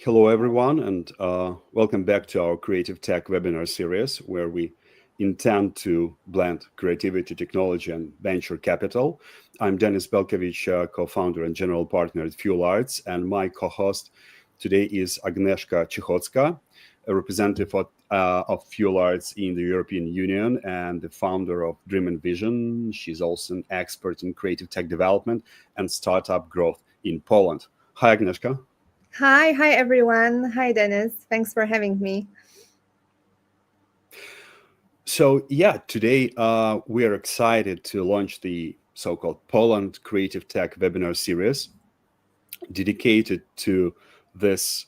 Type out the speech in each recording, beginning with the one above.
Hello, everyone, and welcome back to our Creative Tech webinar series, where we intend to blend creativity, technology, and venture capital. I'm Denis Belkovich, co-founder and general partner at Fuelarts, and my co-host today is Agnieszka Cichocka, a representative of Fuelarts in the European Union and the founder of Dream and Vision. She's also an expert in creative tech development and startup growth in Poland. Hi, Agnieszka. Hi everyone. Hi Denis. Thanks for having me. So yeah, today we are excited to launch the so-called Poland Creative Tech webinar series dedicated to this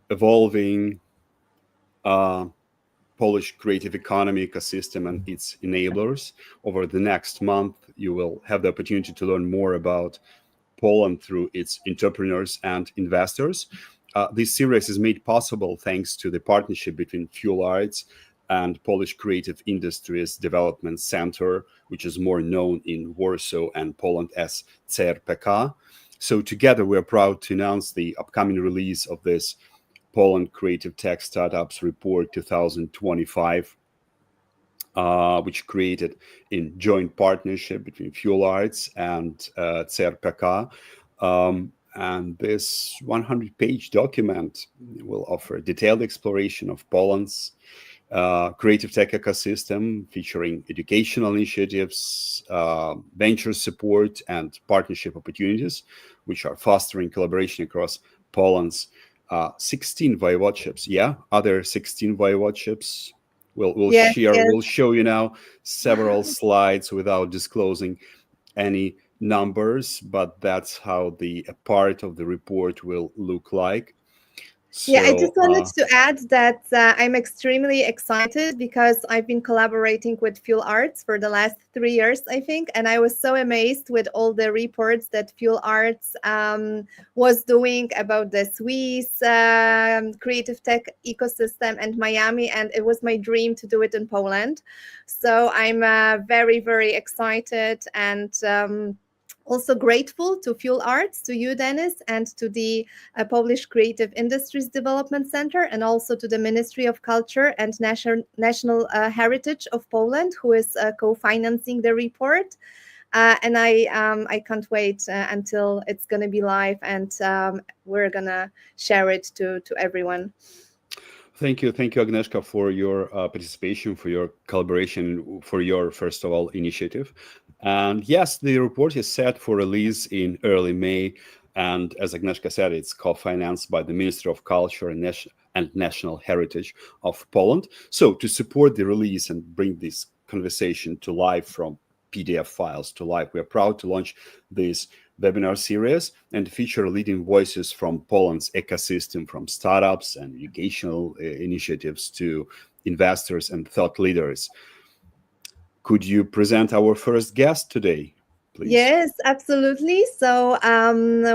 evolving Polish creative economy ecosystem and its enablers. Over the next month, you will have the opportunity to learn more about Poland through its entrepreneurs and investors. This series is made possible thanks to the partnership between Fuelarts and Polish Creative Industries Development Center, which is more known in Warsaw and Poland as CRPK. So together, we are proud to announce the upcoming release of this Poland Creative Tech Startups Report 2025, which created in joint partnership between Fuelarts and CRPK. And this 100-page document will offer a detailed exploration of Poland's creative tech ecosystem, featuring educational initiatives, venture support, and partnership opportunities, which are fostering collaboration across Poland's 16 voivodeships. Yeah, other 16 voivodeships. We'll show you now several slides without disclosing any numbers, but that's how a part of the report will look like. So, I just wanted to add that I'm extremely excited because I've been collaborating with Fuelarts for the last 3 years, I think, and I was so amazed with all the reports that Fuelarts was doing about the Swiss creative tech ecosystem and Miami, and it was my dream to do it in Poland. So I'm very, very excited and also grateful to Fuelarts, to you, Denis, and to the Polish Creative Industries Development Center, and also to the Ministry of Culture and National Heritage of Poland, who is co-financing the report. And I can't wait until it's going to be live, and we're going to share it to everyone. Thank you, Agnieszka, for your participation, for your collaboration, for your, first of all, initiative. And yes, the report is set for release in early May. And as Agnieszka said, it's co-financed by the Ministry of Culture and National Heritage of Poland. So to support the release and bring this conversation to life from PDF files to life, we are proud to launch this webinar series and feature leading voices from Poland's ecosystem, from startups and educational initiatives to investors and thought leaders. Could you present our first guest today, please? Yes, absolutely. So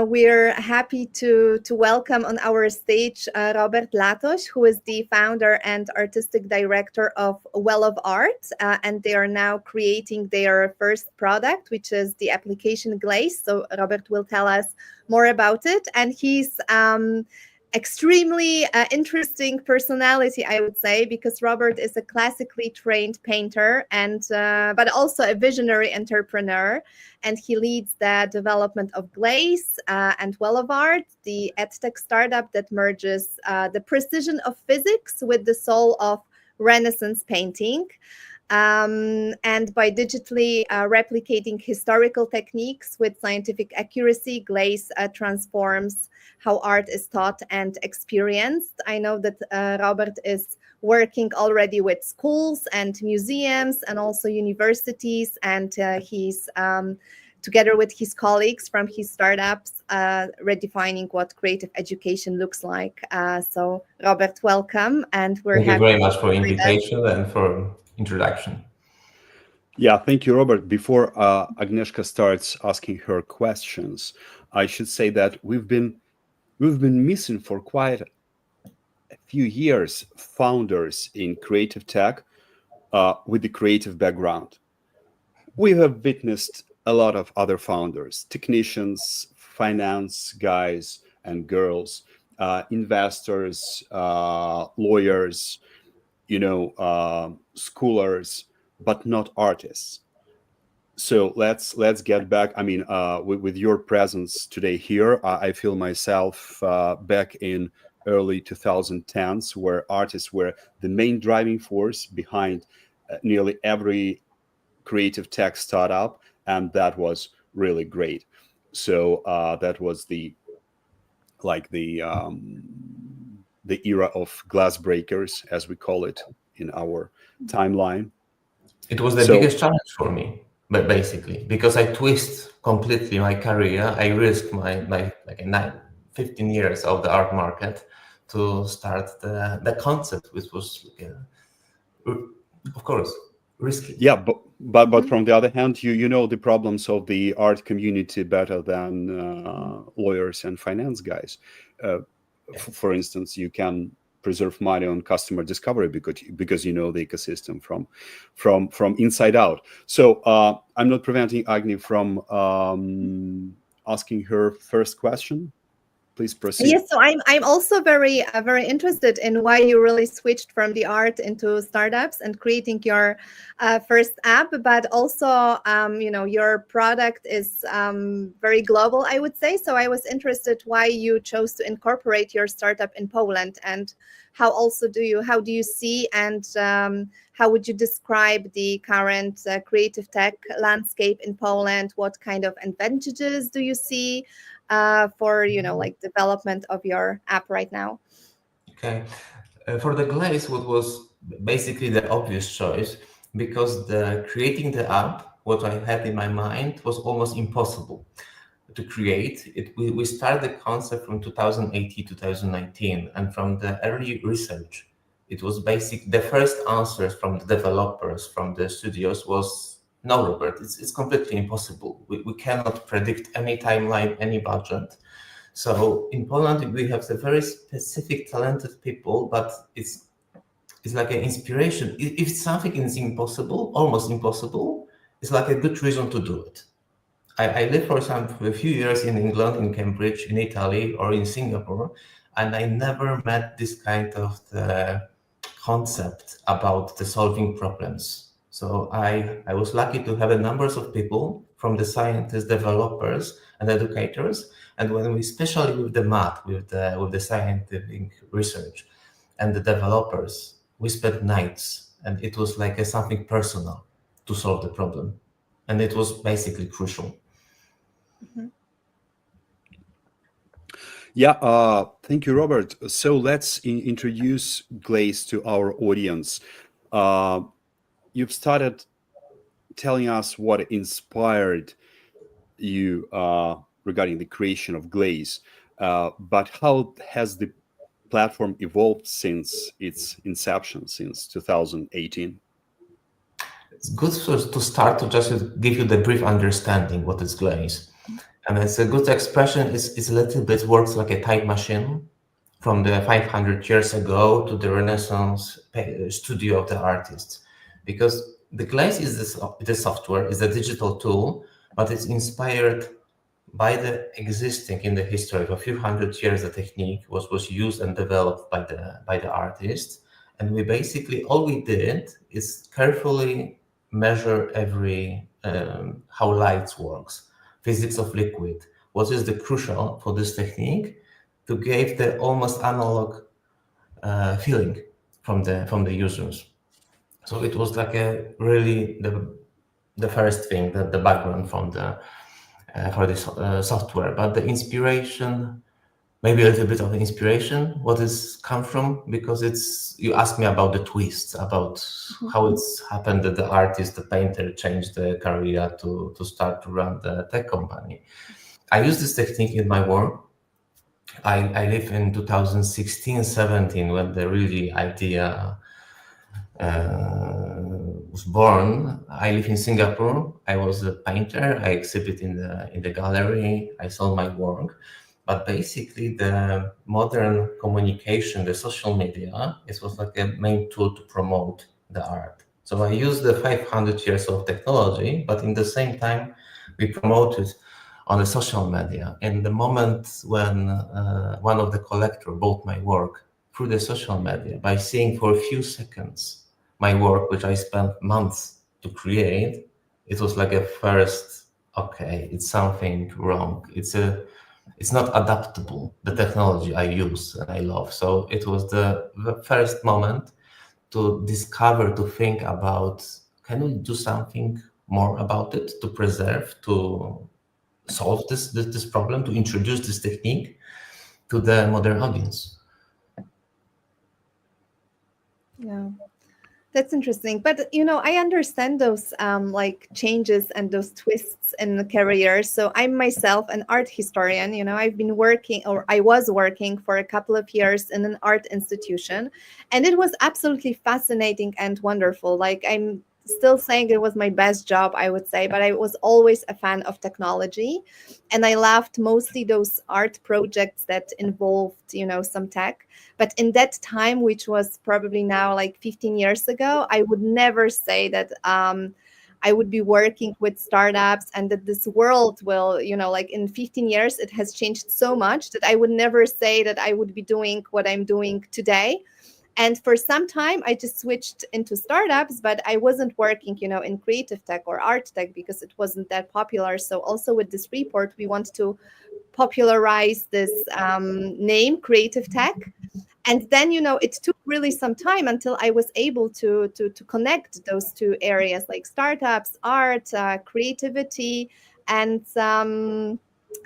we're happy to welcome on our stage Robert Latoś, who is the founder and artistic director of Well of Art, and they are now creating their first product, which is the application GLAZE. So Robert will tell us more about it, and he's extremely interesting personality, I would say, because Robert is a classically trained painter and but also a visionary entrepreneur, and he leads the development of GLAZE and Well of Art, the edtech startup that merges the precision of physics with the soul of Renaissance painting. And by digitally replicating historical techniques with scientific accuracy, GLAZE transforms how art is taught and experienced. I know that Robert is working already with schools and museums and also universities, and he's together with his colleagues from his startups, redefining what creative education looks like. So Robert, welcome, and we're happy. Thank you very much for the invitation and for introduction. Yeah, thank you, Robert. Before Agnieszka starts asking her questions, I should say that we've been missing for quite a few years founders in creative tech with the creative background. We have witnessed a lot of other founders, technicians, finance guys and girls, investors, lawyers, schoolers, but not artists. So let's get back. I mean, with your presence today here, I feel myself back in early 2010s, where artists were the main driving force behind nearly every creative tech startup, and that was really great. So that was the era of glass breakers, as we call it in our timeline. It was the biggest challenge for me, but basically, because I twist completely my career, I risked my 15 years of the art market to start the concept, which was, of course, risky. Yeah, but from the other hand, you know the problems of the art community better than lawyers and finance guys. For instance, you can preserve money on customer discovery because you know the ecosystem from inside out. So I'm not preventing Agni from asking her first question. Please proceed. Yes, so I'm also very very interested in why you really switched from the art into startups and creating your first app, but also your product is very global, I would say. So I was interested why you chose to incorporate your startup in Poland, and how do you see, and how would you describe the current creative tech landscape in Poland? What kind of advantages do you see for development of your app right now? Okay, for the GLAZE, what was basically the obvious choice, because creating the app, what I had in my mind, was almost impossible to create. We started the concept from 2018, 2019, and from the early research, it was the first answers from the developers, from the studios was, no, Robert, it's completely impossible. We cannot predict any timeline, any budget. So in Poland, we have the very specific, talented people, but it's like an inspiration. If something is impossible, almost impossible, it's like a good reason to do it. I lived for a few years in England, in Cambridge, in Italy, or in Singapore, and I never met this kind of the concept about the solving problems. So I was lucky to have a numbers of people, from the scientists, developers, and educators. And when we, especially with the math, with the scientific research and the developers, we spent nights, and it was like something personal to solve the problem. And it was basically crucial. Mm-hmm. Yeah, thank you, Robert. So let's introduce GLAZE to our audience. You've started telling us what inspired you regarding the creation of GLAZE, but how has the platform evolved since its inception, since 2018? It's good to start to just give you the brief understanding what is GLAZE. And it's a good expression. It's a little bit works like a time machine from the 500 years ago to the Renaissance studio of the artists, because the GLAZE is the software, is a digital tool, but it's inspired by the existing in the history of a few hundred years. The technique was used and developed by the artists, and we basically all we did is carefully measure every how light works, physics of liquid, what is the crucial for this technique to give the almost analog feeling from the users. So it was like a really the first thing, the background from for this software. But the inspiration, maybe a little bit of the inspiration, what is come from, because you asked me about the twists, about how it's happened that the artist, the painter, changed the career to start to run the tech company. I use this technique in my work. I live in 2016, 17, when the really idea was born. I live in Singapore. I was a painter. I exhibit in the gallery. I sold my work. But basically, the modern communication, the social media, it was like a main tool to promote the art. So I use the 500 years of technology, but in the same time, we promoted on the social media. And the moment when one of the collectors bought my work through the social media, by seeing for a few seconds my work, which I spent months to create, it was like a first, okay, it's something wrong. It's not adaptable, the technology I use and I love. So it was the first moment to discover, to think about, can we do something more about it, to preserve, to solve this problem, to introduce this technique to the modern audience. Yeah. That's interesting. But, I understand those like changes and those twists in the career. So I'm myself an art historian. I've been working, or I was working for a couple of years in an art institution, and it was absolutely fascinating and wonderful. Like, I'm still saying it was my best job, I would say, but I was always a fan of technology, and I loved mostly those art projects that involved, some tech. But in that time, which was probably now like 15 years ago, I would never say that I would be working with startups, and that this world will, like in 15 years, it has changed so much that I would never say that I would be doing what I'm doing today. And for some time, I just switched into startups, but I wasn't working, in creative tech or art tech because it wasn't that popular. So also with this report, we want to popularize this name, creative tech. And then, it took really some time until I was able to connect those two areas, like startups, art, creativity, and so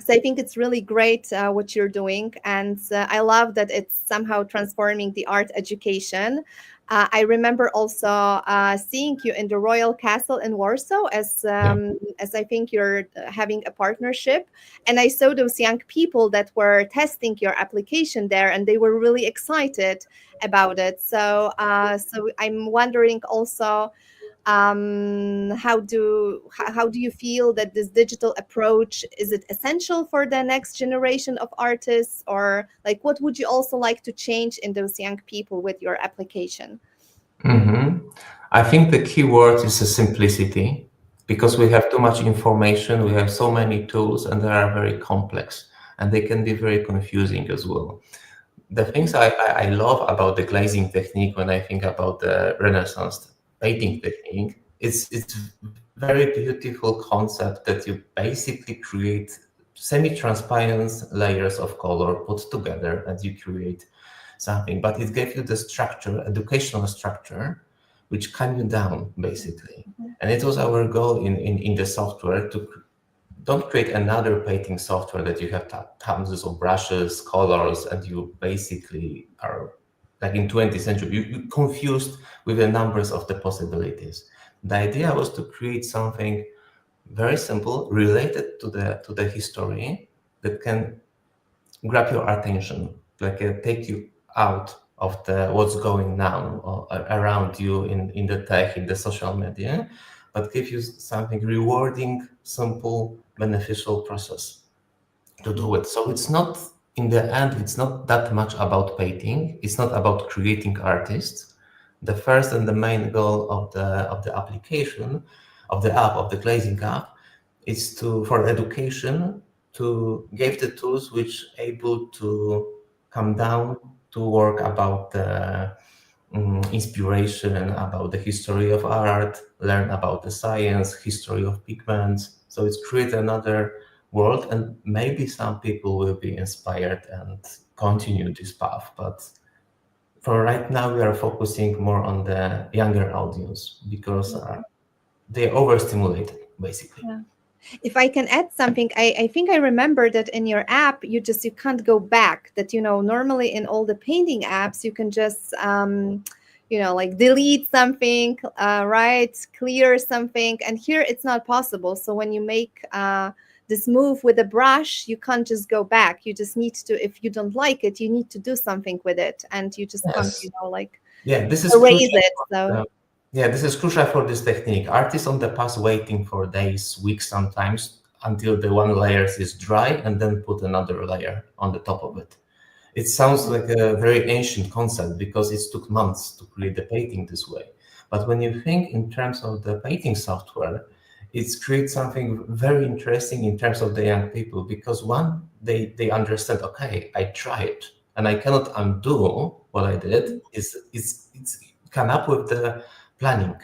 I think it's really great what you're doing, and I love that it's somehow transforming the art education. I remember also seeing you in the Royal Castle in Warsaw, as I think you're having a partnership, and I saw those young people that were testing your application there, and they were really excited about it. So I'm wondering also, how do you feel that this digital approach, is it essential for the next generation of artists, or like what would you also like to change in those young people with your application? I think the key word is the simplicity, because we have too much information, we have so many tools, and they are very complex, and they can be very confusing as well. The things I love about the glazing technique, when I think about the Renaissance painting technique, it's very beautiful concept that you basically create semi-transparent layers of color put together, and you create something. But it gave you the structure, educational structure, which calm you down basically. And it was our goal in the software to don't create another painting software that you have thousands of brushes, colors, and you basically are like in 20th century, you confused with the numbers of the possibilities. The idea was to create something very simple, related to the history, that can grab your attention, like take you out of the what's going now around you in the tech, in the social media, but give you something rewarding, simple, beneficial process to do it. So it's not, in the end, it's not that much about painting. It's not about creating artists. The first and the main goal of the application, of the app, of the glazing app, is for education, to give the tools which able to come down to work about the inspiration, about the history of art, learn about the science, history of pigments. So it's create another world, and maybe some people will be inspired and continue this path. But for right now, we are focusing more on the younger audience, because they are overstimulated, basically. Yeah. If I can add something, I think I remember that in your app, you can't go back. That, normally in all the painting apps, you can just, like delete something, right? Clear something. And here it's not possible. So when you make this move with a brush, you can't just go back. You just need to, if you don't like it, you need to do something with it. And you just can't, this is erase it. So. Yeah, this is crucial for this technique. Artists on the past waiting for days, weeks sometimes, until the one layer is dry, and then put another layer on the top of it. It sounds like a very ancient concept, because it took months to create the painting this way. But when you think in terms of the painting software, it creates something very interesting in terms of the young people, because one, they understand, okay, I tried and I cannot undo what I did. It's come up with the planning,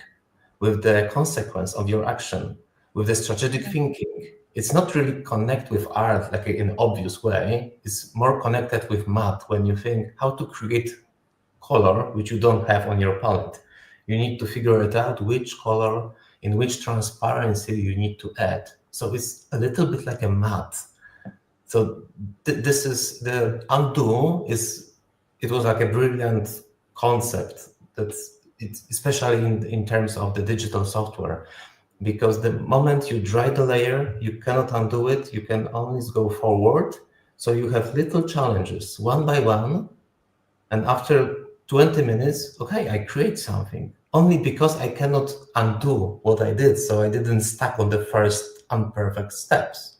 with the consequence of your action, with the strategic thinking. It's not really connect with art like in an obvious way. It's more connected with math, when you think how to create color which you don't have on your palette. You need to figure it out which color in which transparency you need to add. So it's a little bit like a math. So this is the undo is, it was like a brilliant concept that's it's especially in terms of the digital software, because the moment you dry the layer, you cannot undo it. You can always go forward. So you have little challenges one by one. And after 20 minutes, okay, I create something only because I cannot undo what I did. So I didn't stuck on the first imperfect steps.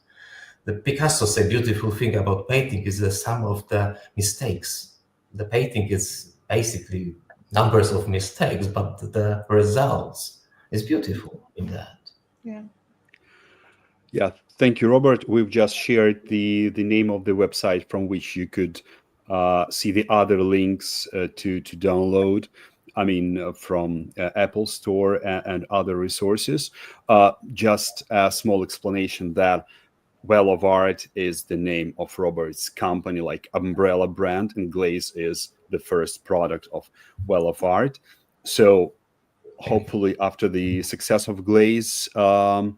The Picasso said beautiful thing about painting is the sum of the mistakes. The painting is basically numbers of mistakes, but the results is beautiful in that. Yeah. Yeah, thank you, Robert. We've just shared the name of the website from which you could see the other links to download. I mean, from Apple Store and other resources. Just a small explanation that Well of Art is the name of Robert's company, like umbrella brand, and GLAZE is the first product of Well of Art. So hopefully, after the success of GLAZE, Well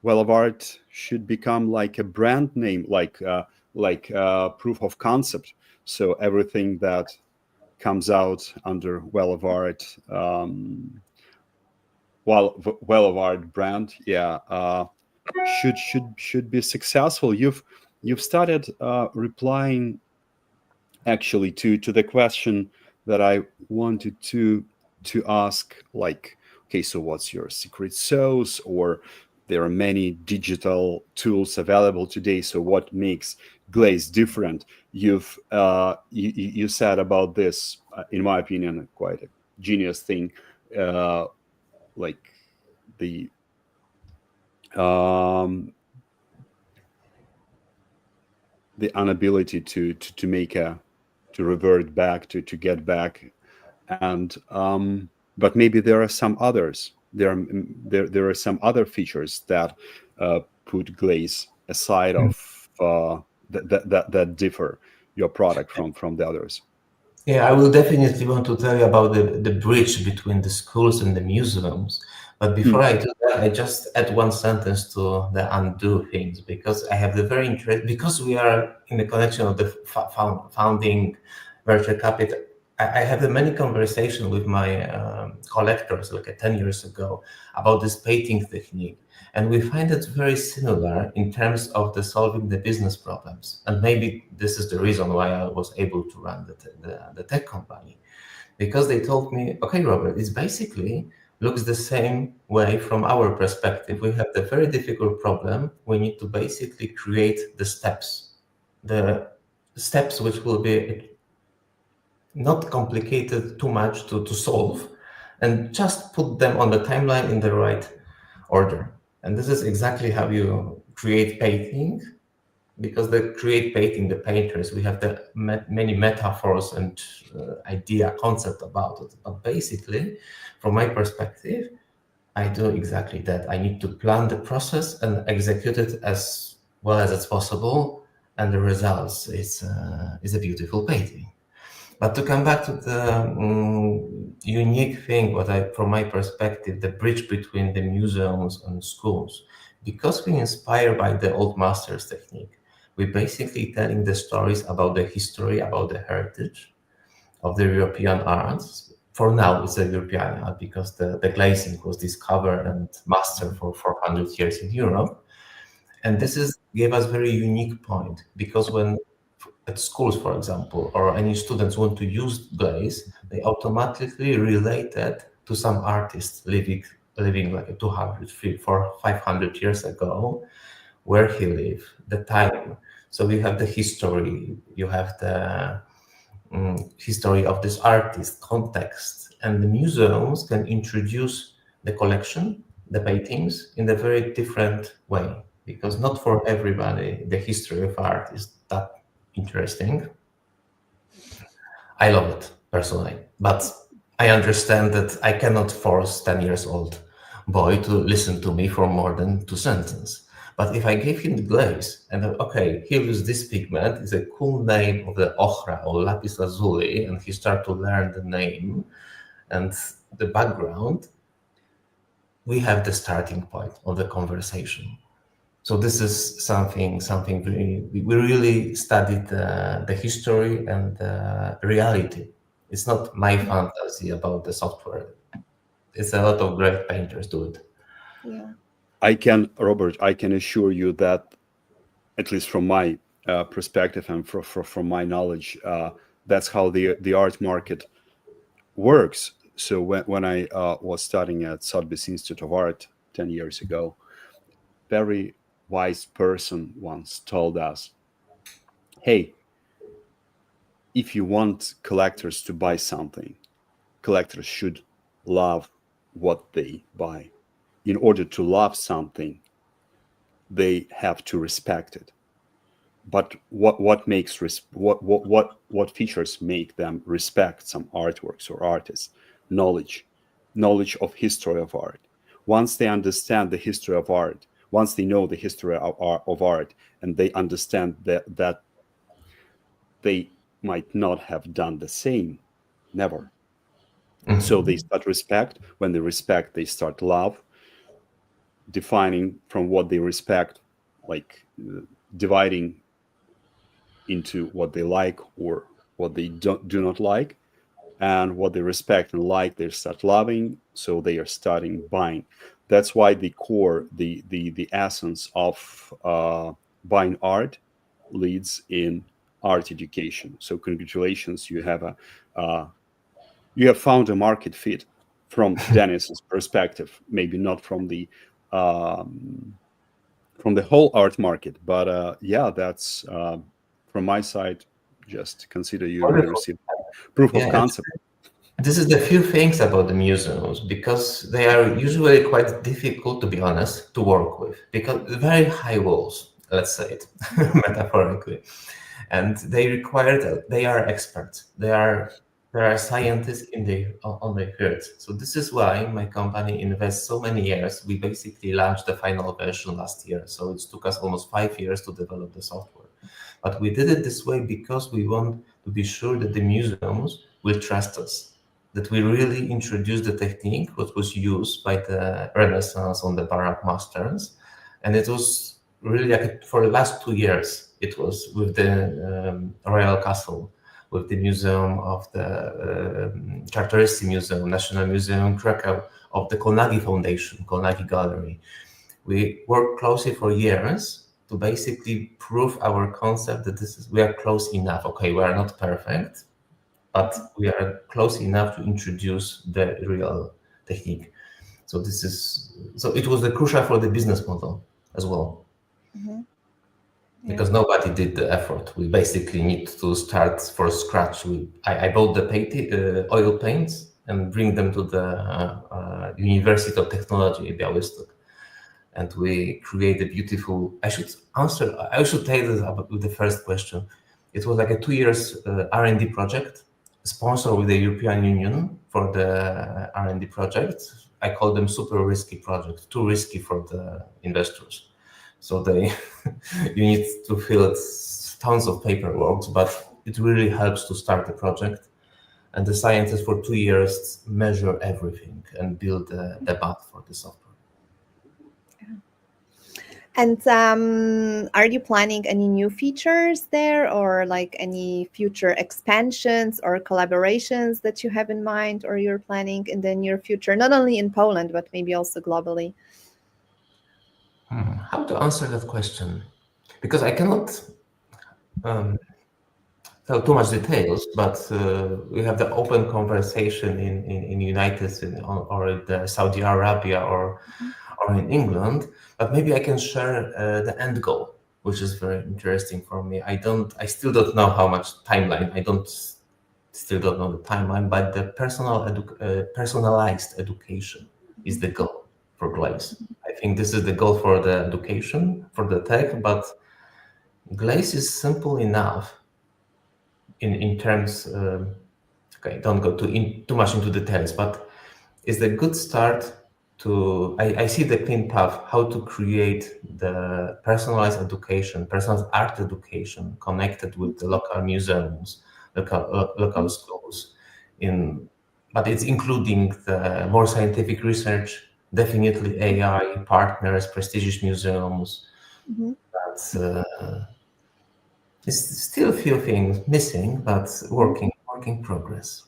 of Art should become like a brand name, like proof of concept. So everything that comes out under Well of Art, Well of Art brand, yeah, should be successful. You've started replying actually to the question that I wanted to ask, like, okay, so what's your secret sauce? Or there are many digital tools available today, so what makes GLAZE different? You said about this, in my opinion, quite a genius thing, like the the inability to make a to revert back to get back, and but maybe there are some others. There are some other features that put GLAZE aside of that differ your product from the others. Yeah, I will definitely want to tell you about the bridge between the schools and the museums. But before I do that, I just add one sentence to the undo things, because I have the very interest, because we are in the connection of the founding venture capital. I have many conversations with my collectors like 10 years ago about this painting technique. And we find it very similar in terms of the solving the business problems. And maybe this is the reason why I was able to run the tech company, because they told me, okay, Robert, it's basically looks the same way from our perspective. We have the very difficult problem. We need to basically create the steps which will be not complicated too much to solve, and just put them on the timeline in the right order. And this is exactly how you create painting, because they create painting, the painters, we have the many metaphors and idea concept about it. But basically, from my perspective, I do exactly that. I need to plan the process and execute it as well as it's possible, and the results is a beautiful painting. But to come back to the unique thing, from my perspective, the bridge between the museums and schools, because we inspire by the old masters technique, we're basically telling the stories about the history, about the heritage of the European arts. For now, it's a European art because the glazing was discovered and mastered for 400 years in Europe. And gave us very unique point, because when at schools, for example, or any students want to use GLAZE, they automatically relate that to some artist living like 200, 300, 400, 500 years ago, where he lived, the time. So we have the history, you have the history of this artist, context, and the museums can introduce the collection, the paintings in a very different way, because not for everybody the history of art is that interesting. I love it personally, but I understand that I cannot force 10 years old boy to listen to me for more than 2 sentences. But if I give him the glaze and okay, here is this pigment, is a cool name of the ochra or lapis lazuli, and he start to learn the name and the background, we have the starting point of the conversation. So this is something we really studied the history and the reality. It's not my fantasy about the software. It's a lot of great painters do it. Yeah. Robert, I can assure you that, at least from my perspective and from my knowledge, that's how the art market works. So when I was studying at Sotheby's Institute of Art 10 years ago, very wise person once told us, hey, if you want collectors to buy something, collectors should love what they buy. In order to love something, they have to respect it. But what features make them respect some artworks or artists? Knowledge of history of art. Once they understand the history of art, once they know the history of art, and they understand that they might not have done the same, never. Mm-hmm. So they start respect. When they respect, they start love. Defining from what they respect, like dividing into what they like or what they do not like, and what they respect and like, they start loving. So they are starting buying. That's why the core, the essence of buying art leads in art education. So congratulations, you have found a market fit from Dennis's perspective. Maybe not from the whole art market, but yeah, that's from my side. Just consider you received proof of concept. This is the few things about the museums, because they are usually quite difficult, to be honest, to work with, because very high walls, let's say it metaphorically, and they are experts. There are scientists on the field. So this is why my company invests so many years. We basically launched the final version last year, so it took us almost 5 years to develop the software. But we did it this way because we want to be sure that the museums will trust us, that we really introduce the technique what was used by the Renaissance on the Baroque masters. And it was really like for the last 2 years, it was with the Royal Castle, with the Museum of the Czartoryski Museum, National Museum Krakow, of the Kolnagi Foundation, Kolnagi Gallery. We worked closely for years to basically prove our concept that we are close enough. Okay, we are not perfect, but we are close enough to introduce the real technique. So it was crucial for the business model as well. Mm-hmm. Yeah. Because nobody did the effort. We basically need to start from scratch. I bought the oil paints and bring them to the University of Technology in Białystok. And we create a beautiful. I should tell you about the first question. It was like a 2 years R&D project, sponsored with the European Union for the R&D project. I call them super risky projects, too risky for the investors. So you need to fill tons of paperwork, but it really helps to start the project. And the scientists for 2 years measure everything and build the path for the software. And are you planning any new features there, or like any future expansions or collaborations that you have in mind, or you're planning in the near future, not only in Poland, but maybe also globally? How to answer that question? Because I cannot tell too much details, but we have the open conversation in United States or in Saudi Arabia or in England. But maybe I can share the end goal, which is very interesting for me. I still don't know how much timeline. Still don't know the timeline, but the personalized education is the goal. for GLAZE. I think this is the goal for the education, for the tech, but GLAZE is simple enough in terms, okay, don't go too much into details, but it's a good start to, I see the clean path, how to create the personalized education, personalized art education connected with the local museums, local schools, but it's including the more scientific research, definitely AI partners, prestigious museums. But it's still a few things missing, but work in progress.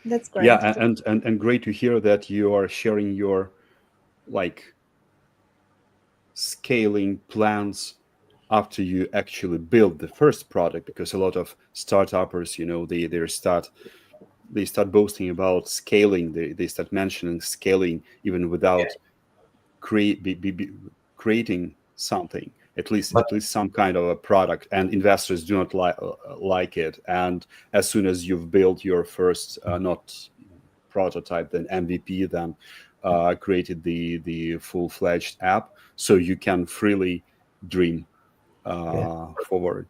That's great. Yeah, and great to hear that you are sharing your like scaling plans after you actually build the first product, because a lot of startuppers, they start boasting about scaling. They start mentioning scaling even without creating something, at least some kind of a product, and investors do not like it. And as soon as you've built your first not prototype, then MVP, then created the full-fledged app, so you can freely dream forward.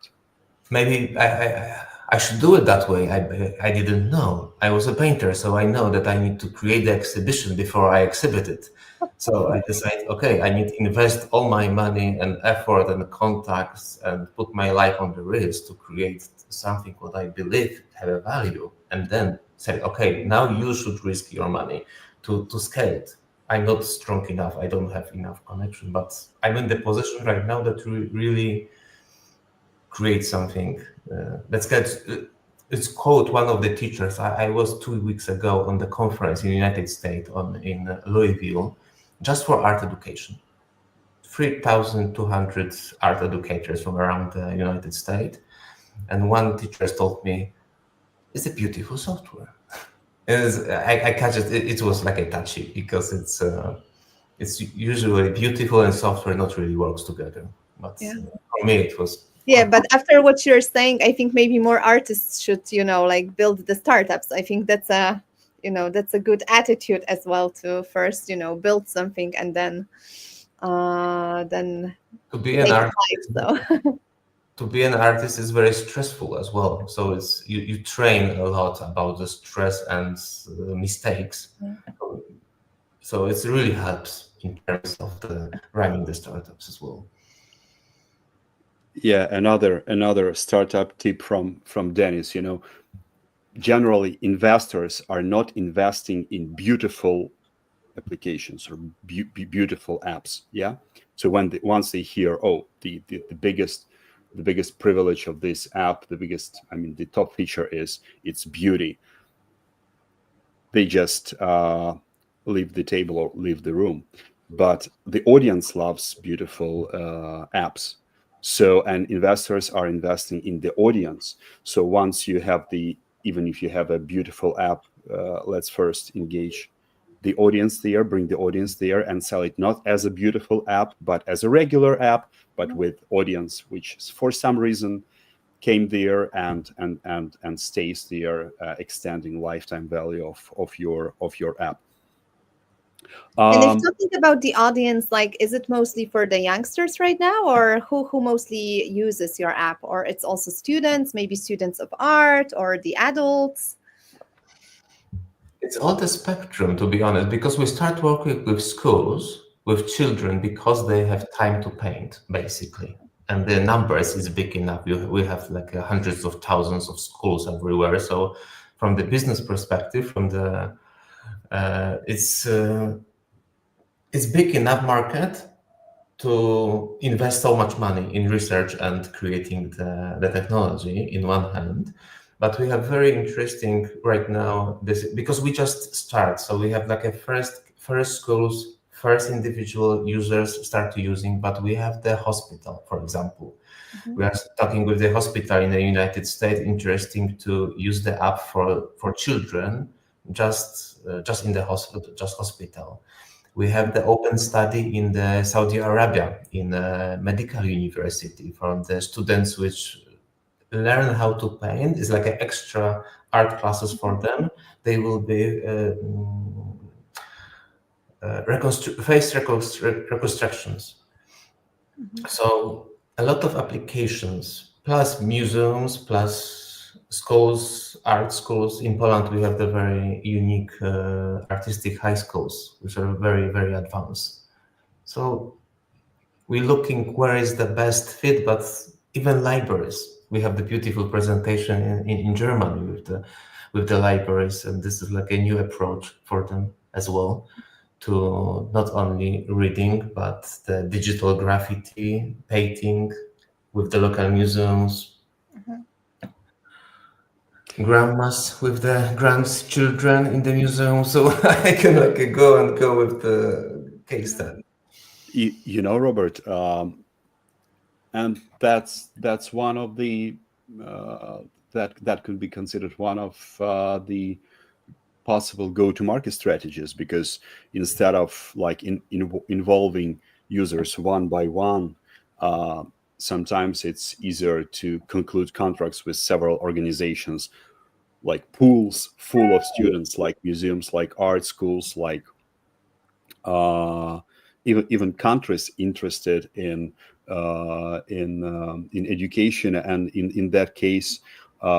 Maybe I should do it that way. I didn't know. I was a painter, so I know that I need to create the exhibition before I exhibit it. So I decided, okay, I need to invest all my money and effort and contacts and put my life on the risk to create something what I believe have a value, and then say, okay, now you should risk your money to scale it. I'm not strong enough. I don't have enough connection, but I'm in the position right now that really create something. Let's get. It's quote one of the teachers. I was 2 weeks ago on the conference in the United States in Louisville, just for art education. 3,200 art educators from around the United States, and one teacher told me, "It's a beautiful software." I catch it. It was like a touchy because it's usually beautiful and software not really works together. But for me, it was. Yeah, but after what you're saying, I think maybe more artists should, like build the startups. I think that's a good attitude as well, to first, build something and then to be an artist. To be an artist is very stressful as well. So it's you train a lot about the stress and mistakes. So it really helps in terms of running the startups as well. Yeah, another startup tip from Dennis. Generally investors are not investing in beautiful applications or beautiful apps. Yeah. So once they hear, oh, the biggest privilege of this app, the top feature is its beauty, they just leave the table or leave the room. But the audience loves beautiful apps. So, and investors are investing in the audience. So once you have even if you have a beautiful app, let's first engage the audience there, bring the audience there and sell it not as a beautiful app, but as a regular app, but with audience, which for some reason came there and stays there, extending lifetime value of your app. And if talking about the audience, like, is it mostly for the youngsters right now, or who mostly uses your app? Or it's also students, maybe students of art, or the adults? It's all the spectrum, to be honest, because we start working with schools, with children, because they have time to paint, basically. And the numbers is big enough. We have like hundreds of thousands of schools everywhere. So from the business perspective, it's big enough market to invest so much money in research and creating the technology in one hand. But we have very interesting right now because we just start. So we have like a first schools, first individual users start to using, but we have the hospital, for example. We are talking with the hospital in the United States, interesting to use the app for children, just in the hospital. We have the open study in the Saudi Arabia in a medical university from the students which learn how to paint. It's like an extra art classes for them. They will be face reconstructions. So a lot of applications, plus museums, plus schools, art schools. In Poland, we have the very unique artistic high schools, which are very, very advanced. So we're looking where is the best fit, but even libraries. We have the beautiful presentation in Germany with the libraries, and this is like a new approach for them as well, to not only reading, but the digital graffiti, painting with the local museums, grandmas with the grandchildren in the museum. So I can like go with the case study. You know, Robert, and that's one of the that could be considered one of the possible go-to-market strategies, because instead of like involving users one by one, sometimes it's easier to conclude contracts with several organizations, like pools full of students, like museums, like art schools, like even countries interested in education, and in that case,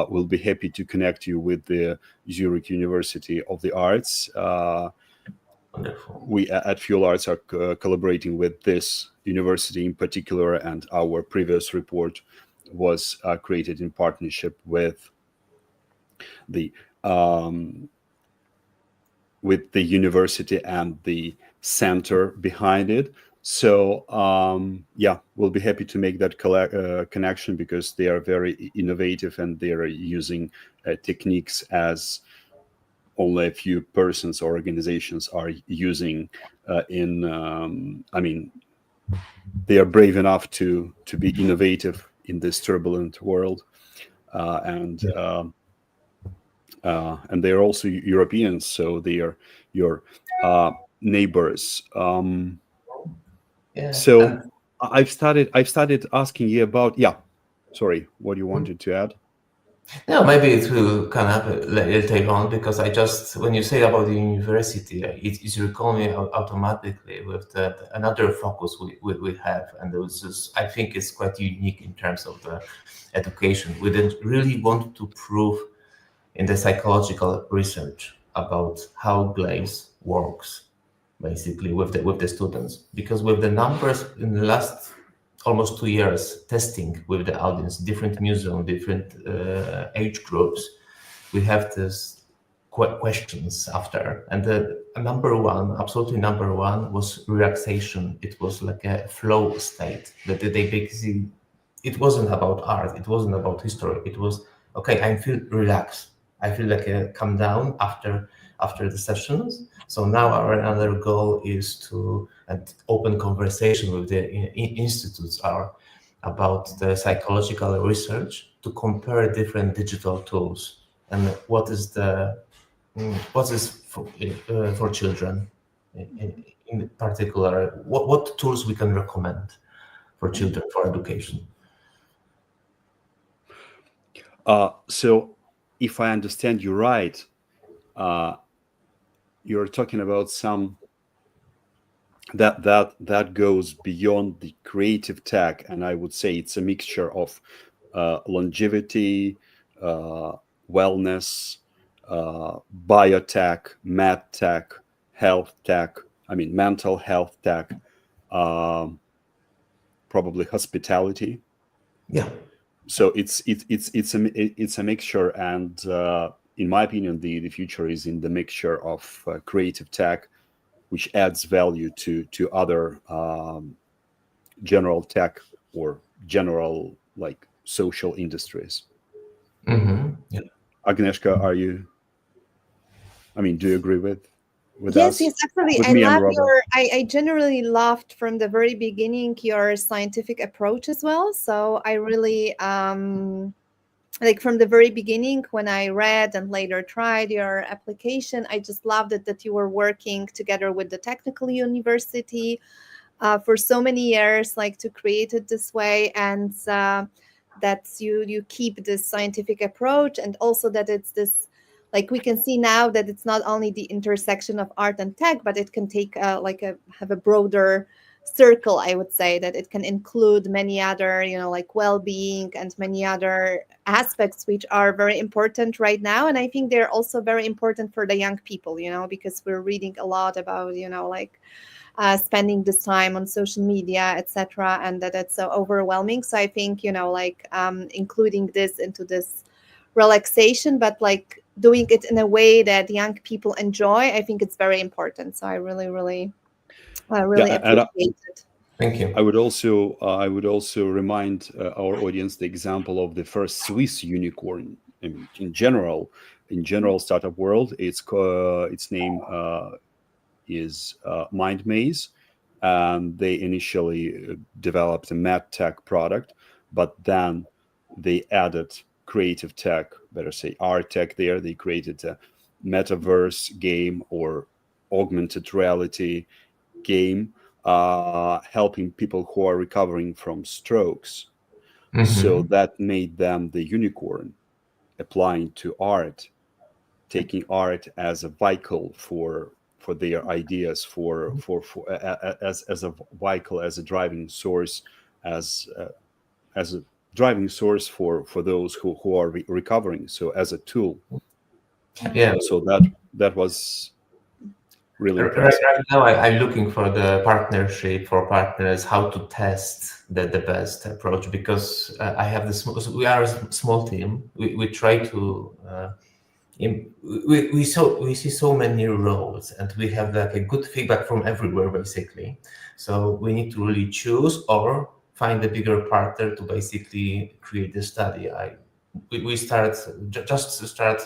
we'll be happy to connect you with the Zurich University of the Arts. Wonderful. We at Fuelarts are collaborating with this university in particular, and our previous report was created in partnership with the university and the center behind it. So yeah, we'll be happy to make that connection, because they are very innovative and they are using techniques as only a few persons or organizations are using I mean, they are brave enough to be innovative in this turbulent world, and they are also Europeans, so they are your neighbors. Yeah. So And I've started asking you about, yeah. Sorry, what you wanted to add? yeah, maybe it will come up later on, because I just, when you say about the university, it recall me automatically with another focus we have, and this is, I think, is quite unique in terms of the education. We didn't really want to prove in the psychological research about how GLAZE works, basically with the students, because with the numbers in the last almost 2 years testing with the audience, different museum, different age groups, we have this questions after, and the number one, absolutely number one, was relaxation. It was like a flow state that they basically, it wasn't about art, it wasn't about history, it was, okay, I feel relaxed, I feel like a calm down after the sessions. So now our another goal is to open conversation with the institutes are about the psychological research, to compare different digital tools and what is for children in particular, what tools we can recommend for children for education. So if I understand you right, you're talking about some that goes beyond the creative tech, and I would say it's a mixture of longevity, wellness, biotech, med tech, health tech. I mean, mental health tech, probably hospitality. Yeah. So it's a mixture, and in my opinion, the future is in the mixture of creative tech, which adds value to other general tech or general like social industries. Yeah. Agnieszka, do you agree with Yes, us? yes, absolutely. With I me and love Robert? I generally loved from the very beginning your scientific approach as well. So I really like from the very beginning when I read and later tried your application, I just loved it that you were working together with the technical university for so many years, like to create it this way, and that you keep this scientific approach, and also that it's this like we can see now that it's not only the intersection of art and tech, but it can take have a broader circle. I would say that it can include many other, like well-being and many other aspects which are very important right now. And I think they're also very important for the young people, because we're reading a lot about, like spending this time on social media, etc., and that it's so overwhelming. So I think, like including this into this relaxation, but like doing it in a way that young people enjoy, I think it's very important. So I really, really, really appreciate it. Thank you. I would also remind our audience the example of the first Swiss unicorn. In general, startup world, its name is Mind Maze, and they initially developed a med tech product, but then they added creative tech, better say art tech. There, they created a metaverse game or augmented reality game, helping people who are recovering from strokes. So that made them the unicorn, applying to art, taking art as a vehicle for their ideas, as a vehicle, as a driving source, as a driving source for those who are recovering. So as a tool. Yeah. So that was really impressive. Right now, I'm looking for the partnership for partners, how to test the best approach, because I have we are a small team. We try to we see so many roles, and we have like a good feedback from everywhere basically. So we need to really choose or find a bigger partner to basically create the study. We start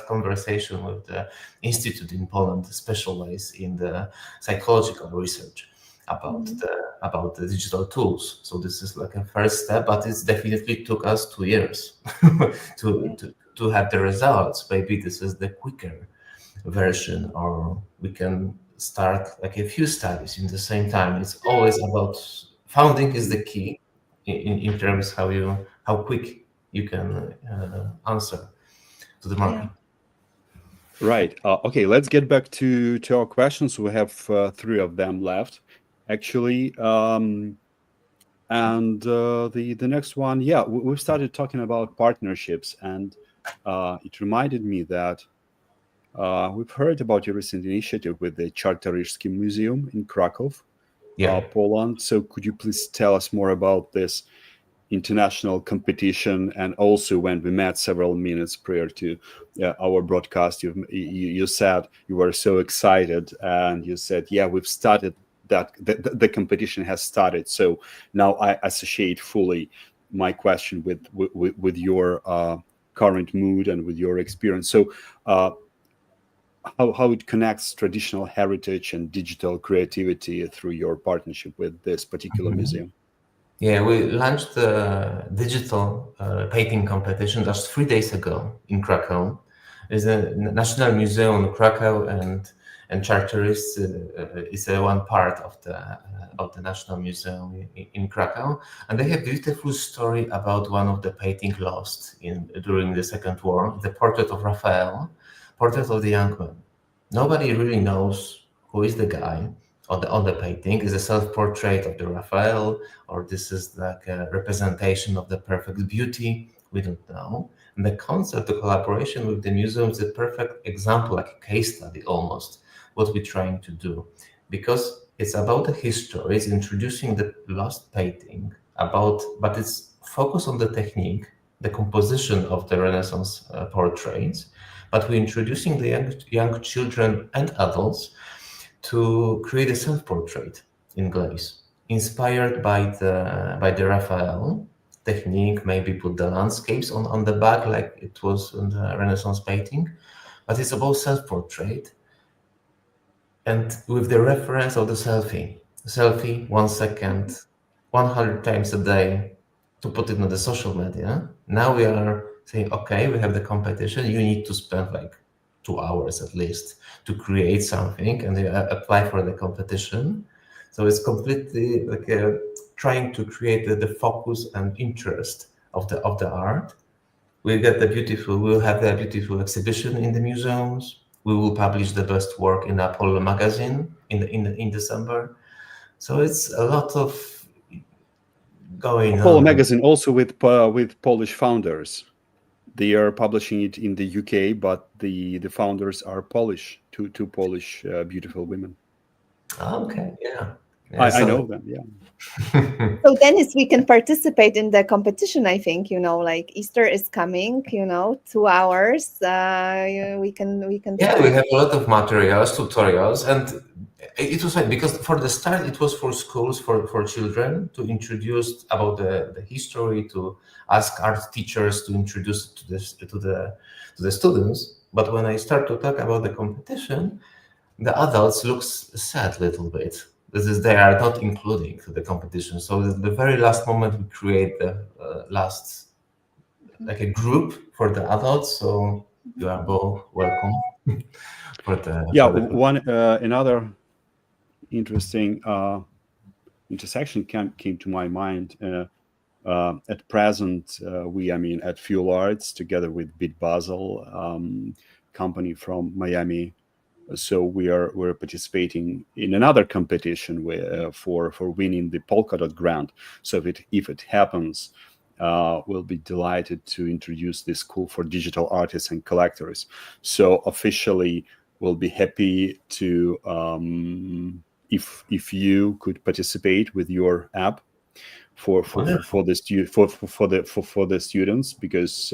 conversation with the institute in Poland, specialized in the psychological research about the digital tools. So this is like a first step, but it's definitely took us 2 years to have the results. Maybe this is the quicker version, or we can start like a few studies in the same time. It's always about founding is the key in terms how quick you can answer to the market. Right. Okay, let's get back to our questions. We have 3 of them left, actually. And the next one, we started talking about partnerships, and it reminded me that we've heard about your recent initiative with the Czartoryski Museum in Krakow, Poland. So could you please tell us more about this international competition? And also, when we met several minutes prior to our broadcast, you said you were so excited, and you said, we've started that the competition has started. So now I associate fully my question with your current mood and with your experience. So how it connects traditional heritage and digital creativity through your partnership with this particular museum. Yeah, we launched the digital painting competition just 3 days ago in Krakow. There's a National Museum in Krakow, and Czartoryski is one part of the National Museum in Krakow, and they have a beautiful story about one of the painting lost during the Second War, the portrait of Raphael, portrait of the young man. Nobody really knows who is the guy on the painting. Is a self-portrait of the Raphael, or this is like a representation of the perfect beauty? We don't know. And the concept, the collaboration with the museum is a perfect example, like a case study almost, what we're trying to do. Because it's about the history, it's introducing the lost painting, but it's focused on the technique, the composition of the Renaissance portraits, but we're introducing the young children and adults to create a self-portrait in glaze, inspired by the Raphael technique. Maybe put the landscapes on the back like it was in the Renaissance painting, but it's about self-portrait, and with the reference of the selfie 1 second, 100 times a day, to put it on the social media. Now we are saying, okay, we have the competition. You need to spend like 2 hours at least to create something, and they apply for the competition. So it's completely like trying to create the focus and interest of the art we'll have the beautiful exhibition in the museums. We will publish the best work in Apollo magazine in December. So it's a lot of going Apollo on. magazine also with Polish founders. They are publishing it in the UK, but the founders are Polish, two Polish beautiful women. Okay, yeah. I know them, yeah. So Dennis, we can participate in the competition. I think like Easter is coming. 2 hours. We can. Yeah, we have a lot of materials, tutorials, and it was like, because for the start it was for schools, for children to introduce about the history, to ask art teachers to introduce to the students. But when I start to talk about the competition, the adults looks sad a little bit. They are not including the competition. So at the very last moment we create the last like a group for the adults. So you are both welcome. Another interesting intersection came to my mind. At present, at Fuelarts, together with Bit Basel, company from Miami. So we're participating in another competition for winning the Polkadot grant. So if it happens, we'll be delighted to introduce this school for digital artists and collectors. So officially, we'll be happy to if you could participate with your app for the students, because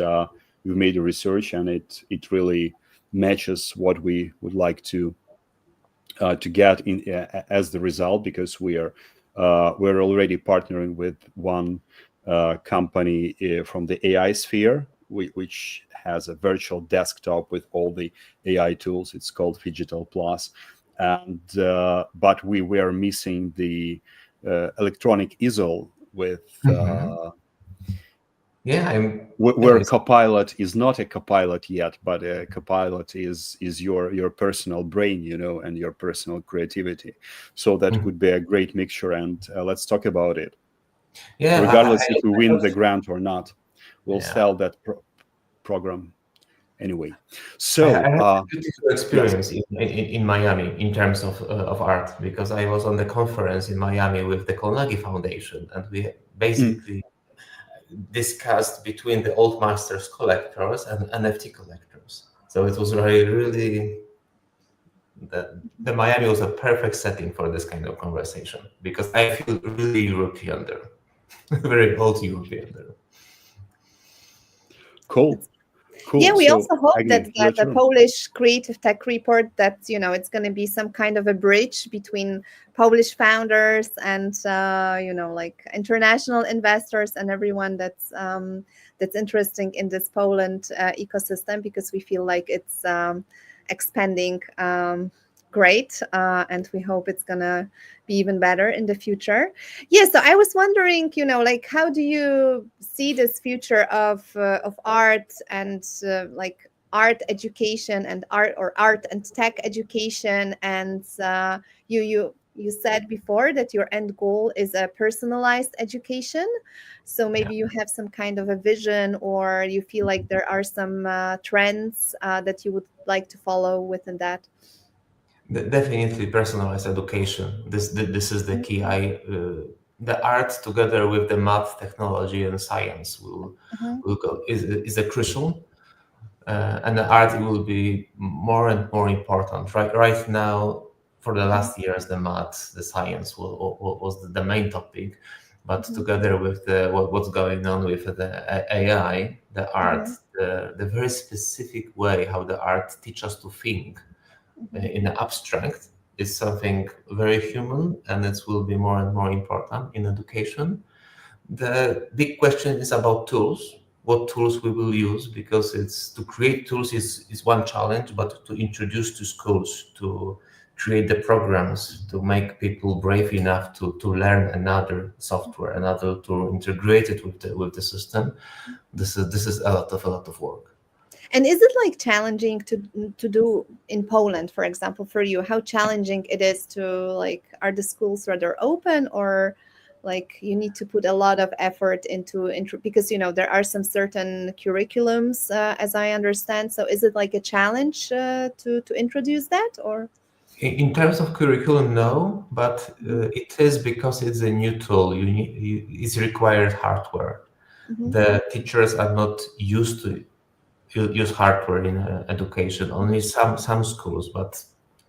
we've made the research and it really matches what we would like to get in as the result, because we're already partnering with one company from the AI sphere, which has a virtual desktop with all the AI tools. It's called Digital Plus, and but we were missing the electronic easel with where Copilot is not a Copilot yet, but a Copilot is your personal brain, and your personal creativity. So that could be a great mixture, and let's talk about it. Yeah, regardless if we win the grant or not, we'll sell that program anyway. So I had a beautiful experience in Miami in terms of art, because I was on the conference in Miami with the Carnegie Foundation, and we basically discussed between the old masters collectors and NFT collectors. So it was really the Miami was a perfect setting for this kind of conversation, because I feel really European there, very old European there. Cool. Yeah, we also hope that the Polish Creative Tech Report, that it's going to be some kind of a bridge between Polish founders and like international investors and everyone that's interesting in this Poland ecosystem, because we feel like it's expanding great, and we hope it's gonna be even better in the future. Yeah, so I was wondering, like, how do you see this future of art and like art education and art and tech education? And you said before that your end goal is a personalized education. So maybe you have some kind of a vision, or you feel like there are some trends that you would like to follow within that. Definitely personalized education. This is the key. The art together with the math, technology, and science will go is a crucial, and the art will be more and more important. Right now, for the last years, the math, the science was the main topic, but together with what's going on with the AI, the art, the very specific way how the art teaches us to think in the abstract is something very human, and it will be more and more important in education. The big question is about tools, what tools we will use, because it's to create tools is one challenge, but to introduce to schools, to create the programs, to make people brave enough to learn another software, another to integrate it with the system. This is a lot of work. And is it like challenging to do in Poland, for example, for you? How challenging it is to, like, are the schools rather open, or like you need to put a lot of effort into because there are some certain curriculums, as I understand. So is it like a challenge to introduce that, or? In terms of curriculum, no, but it is because it's a new tool. It's required hardware. The teachers are not used to use hardware in education. Only some schools, but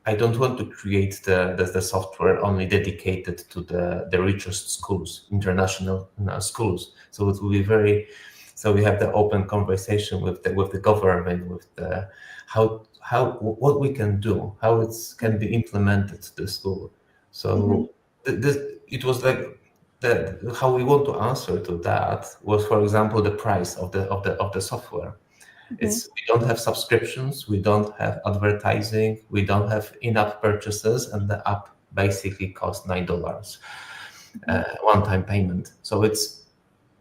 I don't want to create the software only dedicated to the richest schools, international schools. So it will be very. So we have the open conversation with the government, with the what we can do, how it can be implemented to the school. So it was like how we want to answer to that was, for example, the price of the software. It's we don't have subscriptions, we don't have advertising, we don't have in-app purchases, and the app basically costs $9 one-time payment. So it's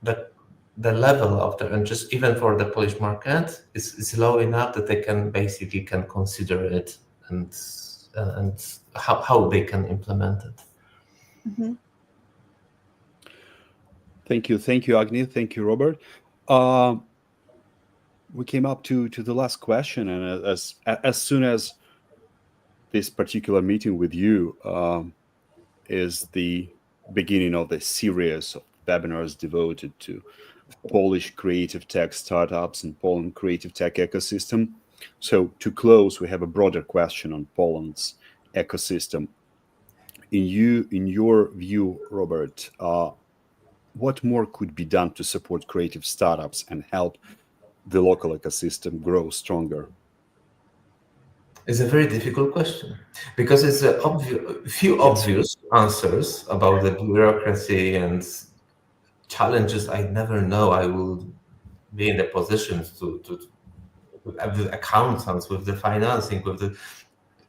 the level of the, and just even for the Polish market is low enough that they can consider it and how they can implement it. Thank you, Agni. Thank you, Robert. We came up to the last question, and as soon as this particular meeting with you is the beginning of the series of webinars devoted to Polish creative tech startups and Poland creative tech ecosystem. So to close, we have a broader question on Poland's ecosystem. In your view, Robert, what more could be done to support creative startups and help the local ecosystem grow stronger? It's a very difficult question because it's a few obvious answers about the bureaucracy and challenges. I never know I will be in the position to have the accountants, with the financing,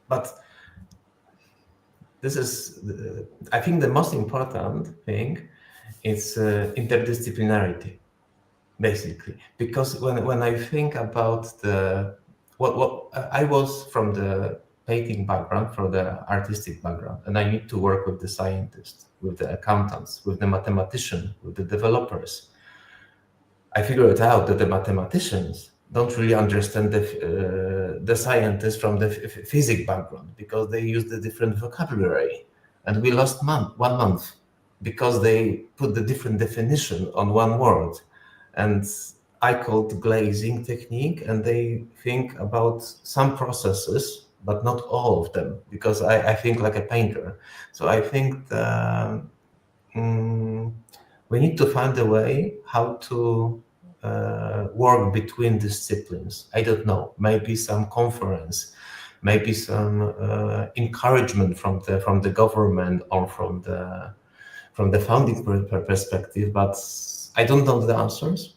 but this is, I think the most important thing is interdisciplinarity, basically, because when I think about what I was from the painting background, from the artistic background, and I need to work with the scientists, with the accountants, with the mathematician, with the developers. I figured out that the mathematicians don't really understand the scientists from the physics background because they use the different vocabulary, and we lost 1 month because they put the different definition on one word. And I called glazing technique, and they think about some processes, but not all of them, because I think like a painter. So I think we need to find a way how to work between disciplines. I don't know, maybe some conference, maybe some encouragement from the government or from the founding perspective, but I don't know the answers.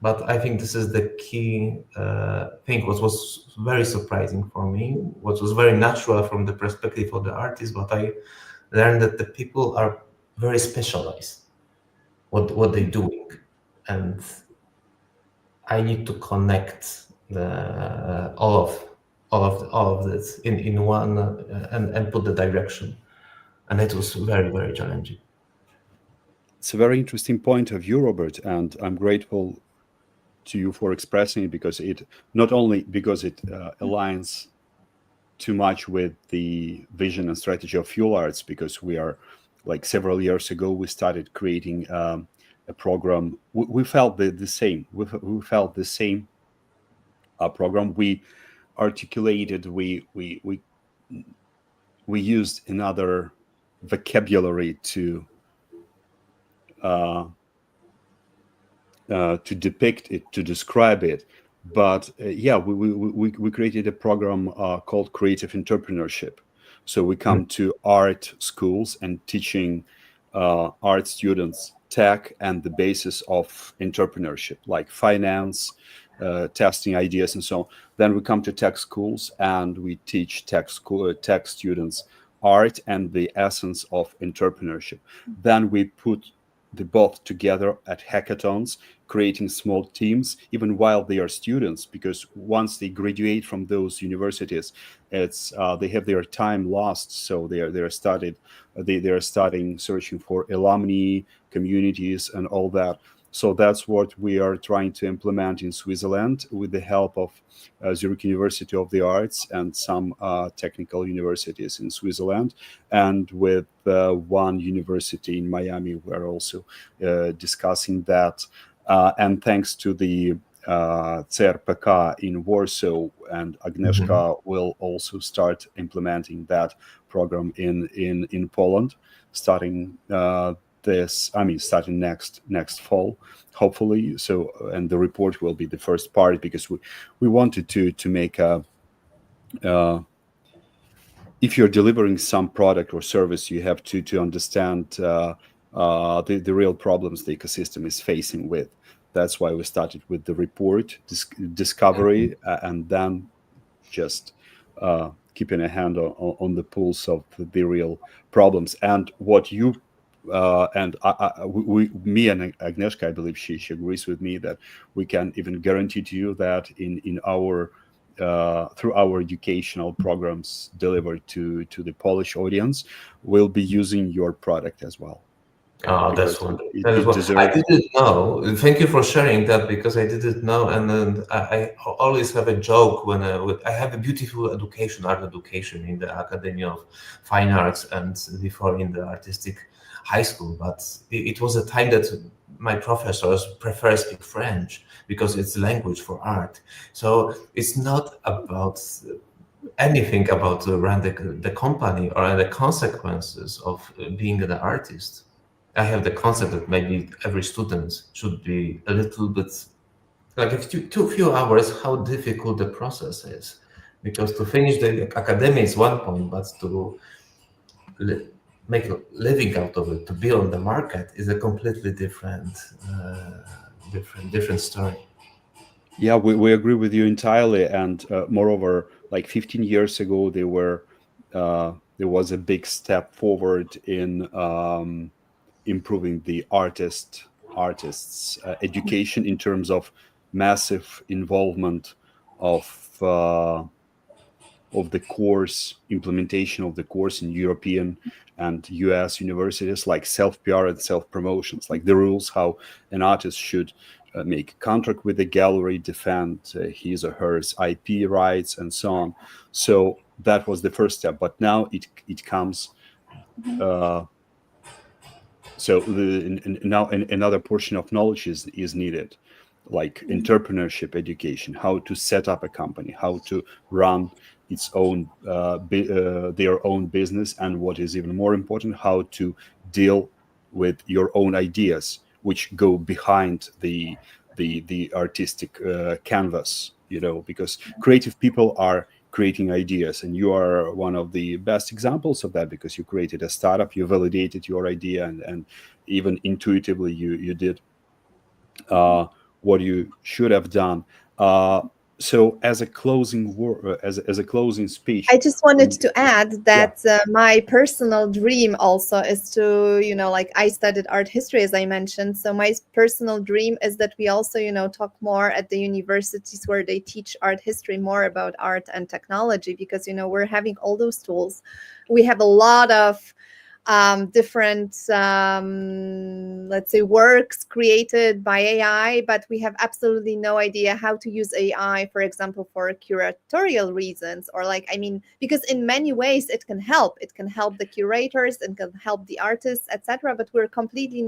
But I think this is the key thing. What was very surprising for me, what was very natural from the perspective of the artist, but I learned that the people are very specialized what they're doing, and I need to connect all of this in one and put the direction, and it was very, very challenging. It's a very interesting point of view, Robert, and I'm grateful to you for expressing it, because it not only because it aligns too much with the vision and strategy of Fuelarts, because we are, like, several years ago we started creating a program. We felt the same. We felt the same program. We articulated. We used another vocabulary to depict it, to describe it. But we created a program called Creative Entrepreneurship. So we come to art schools and teaching art students tech and the basis of entrepreneurship, like finance, testing ideas, and so on. Then we come to tech schools and we teach tech students art and the essence of entrepreneurship. Then we put the both together at hackathons, creating small teams even while they are students, because once they graduate from those universities, it's they have their time lost. So they are studying, searching for alumni communities and all that. So that's what we are trying to implement in Switzerland with the help of Zurich University of the Arts and some technical universities in Switzerland, and with one university in Miami. We're also discussing that. And thanks to the CRPK in Warsaw, and Agnieszka will also start implementing that program in Poland, starting starting next fall, hopefully. So, and the report will be the first part, because we wanted to make a if you're delivering some product or service, you have to understand the real problems the ecosystem is facing with. That's why we started with the report discovery, and then just keeping a hand on the pulse of the real problems. And what you me and Agnieszka, I believe she agrees with me that we can even guarantee to you that in our through our educational programs delivered to the Polish audience, we'll be using your product as well. Oh, that's Because wonderful. it, That is it what I deserves. didn't know. Thank you for sharing that, because I didn't know. And then I always have a joke when I have a beautiful education, art education in the Academy of Fine Arts and before in the artistic high school. But it was a time that my professors prefer speak French because it's language for art. So it's not about anything about run the company or the consequences of being an artist. I have the concept that maybe every student should be a little bit like if you took few hours, how difficult the process is. Because to finish the academy is one point, but to make a living out of it, to be on the market, is a completely different story. Yeah, we agree with you entirely. And moreover, like 15 years ago, there was a big step forward in improving the artists education in terms of massive involvement of uh, of the course, implementation of the course in European and US universities, like self PR and self promotions, like the rules how an artist should make a contract with the gallery, defend his or her IP rights, and so on. So that was the first step. But now it comes. Uh, now another portion of knowledge is needed, like entrepreneurship education, how to set up a company, how to run its own their own business, and what is even more important, how to deal with your own ideas, which go behind the artistic canvas, because creative people are creating ideas, and you are one of the best examples of that, because you created a startup, you validated your idea, and even intuitively you did what you should have done. So as a closing word, as a closing speech, I just wanted from to add yeah. that my personal dream also is to, like I studied art history, as I mentioned. So my personal dream is that we also, talk more at the universities where they teach art history, more about art and technology, because, we're having all those tools. We have a lot of different, let's say, works created by AI, but we have absolutely no idea how to use AI, for example, for curatorial reasons, or because in many ways it can help. It can help the curators and can help the artists, etc. But we're completely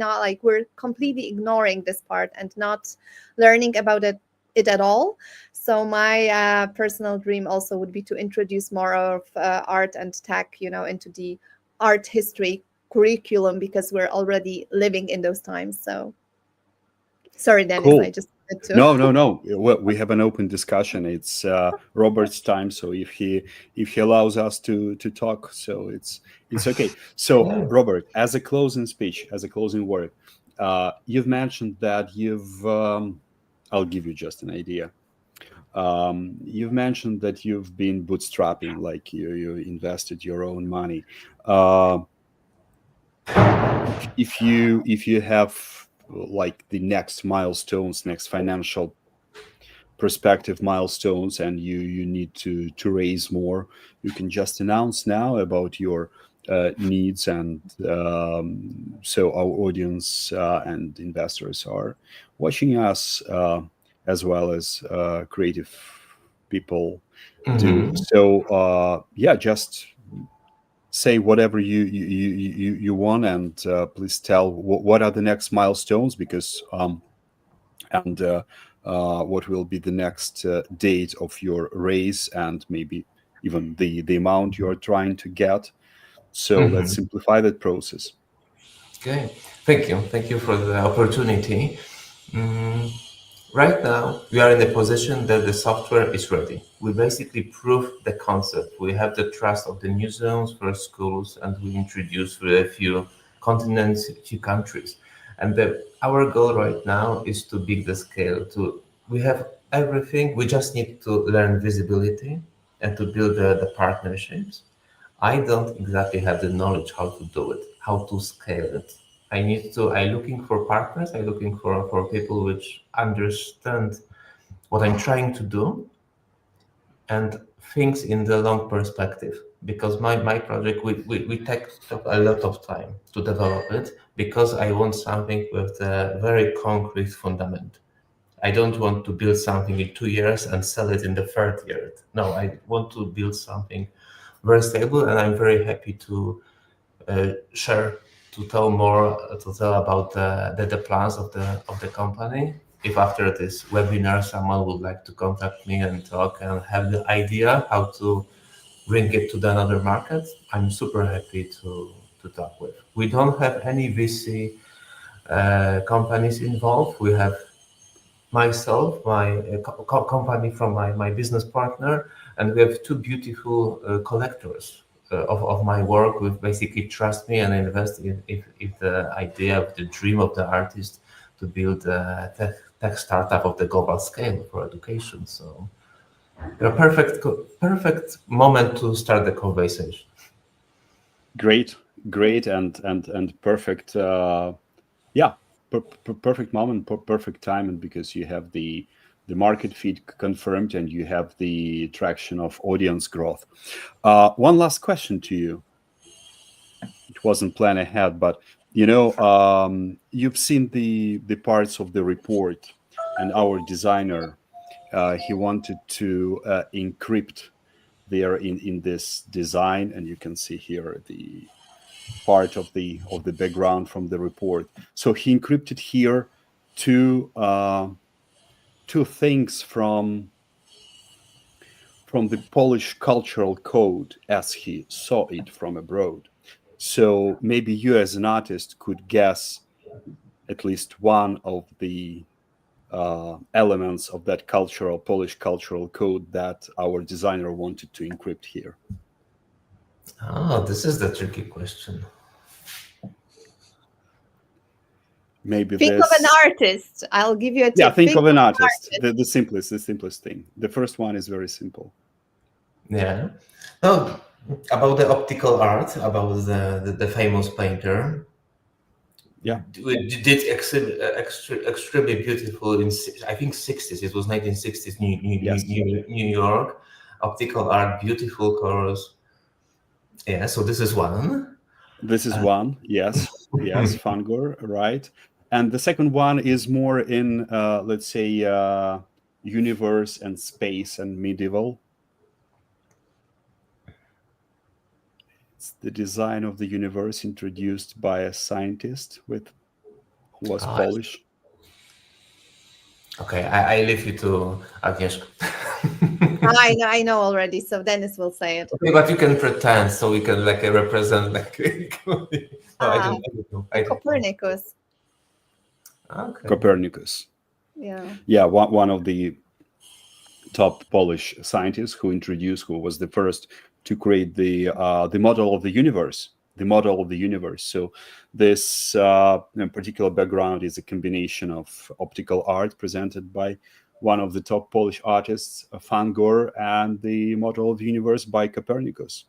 ignoring this part and not learning about it at all. So my personal dream also would be to introduce more of art and tech, into the art history curriculum, because we're already living in those times. So sorry, Dennis, I Cool. just wanted to. No. Well, we have an open discussion. It's Robert's time, so if he allows us to talk, so it's okay. So Yeah. Robert, as a closing speech, as a closing word, you've mentioned that I'll give you just an idea. You've mentioned that you've been bootstrapping, like you invested your own money. If you have like the next milestones, next financial perspective milestones, and you need to raise more, you can just announce now about your needs, and so our audience and investors are watching us, as well as creative people do. So yeah, just say whatever you want, and please tell what are the next milestones, because and what will be the next date of your raise, and maybe even the amount you are trying to get. So let's simplify that process. Okay, thank you for the opportunity. Right now, we are in a position that the software is ready. We basically proved the concept. We have the trust of the museums, first schools, and we introduced to a few continents, a few countries. And our goal right now is to build the scale. We have everything. We just need to learn visibility and to build the partnerships. I don't exactly have the knowledge how to do it, how to scale it. I'm looking for partners, I'm looking for people which understand what I'm trying to do and things in the long perspective. Because my project, we take a lot of time to develop it, because I want something with a very concrete fundament. I don't want to build something in 2 years and sell it in the third year. No, I want to build something very stable, and I'm very happy to share, to tell more, to tell about the plans of the company. If after this webinar someone would like to contact me and talk and have the idea how to bring it to the another market, I'm super happy to talk with. We don't have any VC companies involved. We have myself, my company from my business partner, and we have two beautiful collectors of my work, who basically trust me and invest in if the idea of the dream of the artist to build a tech startup of the global scale for education. So a perfect moment to start the conversation. Great, and perfect. Yeah, perfect moment, perfect time, and because you have the market feed confirmed, and you have the traction of audience growth. One last question to you. It wasn't planned ahead, but you've seen the parts of the report, and our designer, he wanted to encrypt there in this design, and you can see here the part of the background from the report. So he encrypted here two things from the Polish cultural code as he saw it from abroad. So maybe you as an artist could guess at least one of the elements of that Polish cultural code that our designer wanted to encrypt here. Oh, this is the tricky question. Maybe think of an artist. I'll give you a tip. Yeah, think of an artist. The simplest thing. The first one is very simple. Yeah. No, about the optical art, about the famous painter. Yeah, we did extremely beautiful in, I think, 60s. It was 1960s New York. Optical art, beautiful colors. Yeah, so this is one. This is one. Yes, Fangor, right. And the second one is more in, let's say, universe and space and medieval. It's the design of the universe introduced by a scientist who was Polish. Okay, I leave you to Agnieszka. I know already, so Dennis will say it. Okay, but you can pretend, so we can represent no, I don't know. Copernicus. Okay. Copernicus. Yeah, one of the top Polish scientists who was the first to create the model of the universe. So this particular background is a combination of optical art presented by one of the top Polish artists, Fangor, and the model of the universe by Copernicus.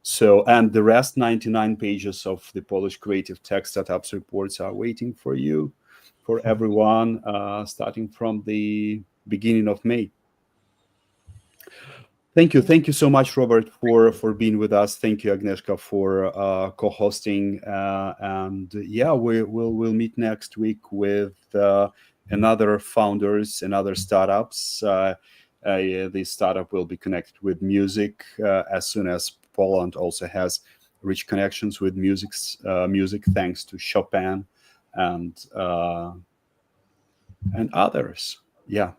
So, and the rest 99 pages of the Polish creative tech startups reports are waiting for you. for everyone, starting from the beginning of May. Thank you so much, Robert, for being with us. Thank you, Agnieszka, for co-hosting. And yeah, we'll meet next week with another founders and other startups. The startup will be connected with music as soon as Poland also has rich connections with music, thanks to Chopin and others. Yeah,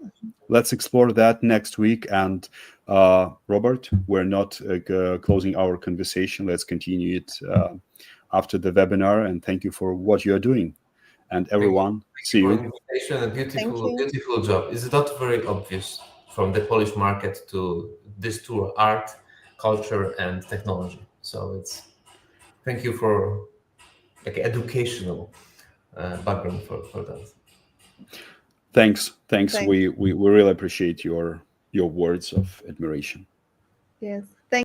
let's explore that next week. And Robert, we're not closing our conversation. Let's continue it after the webinar. And thank you for what you are doing. And everyone, see you. Invitation, a beautiful job. It's not very obvious from the Polish market to this tour: art, culture, and technology. So it's thank you for like educational background for that. Thanks. We really appreciate your words of admiration. Yes. Thank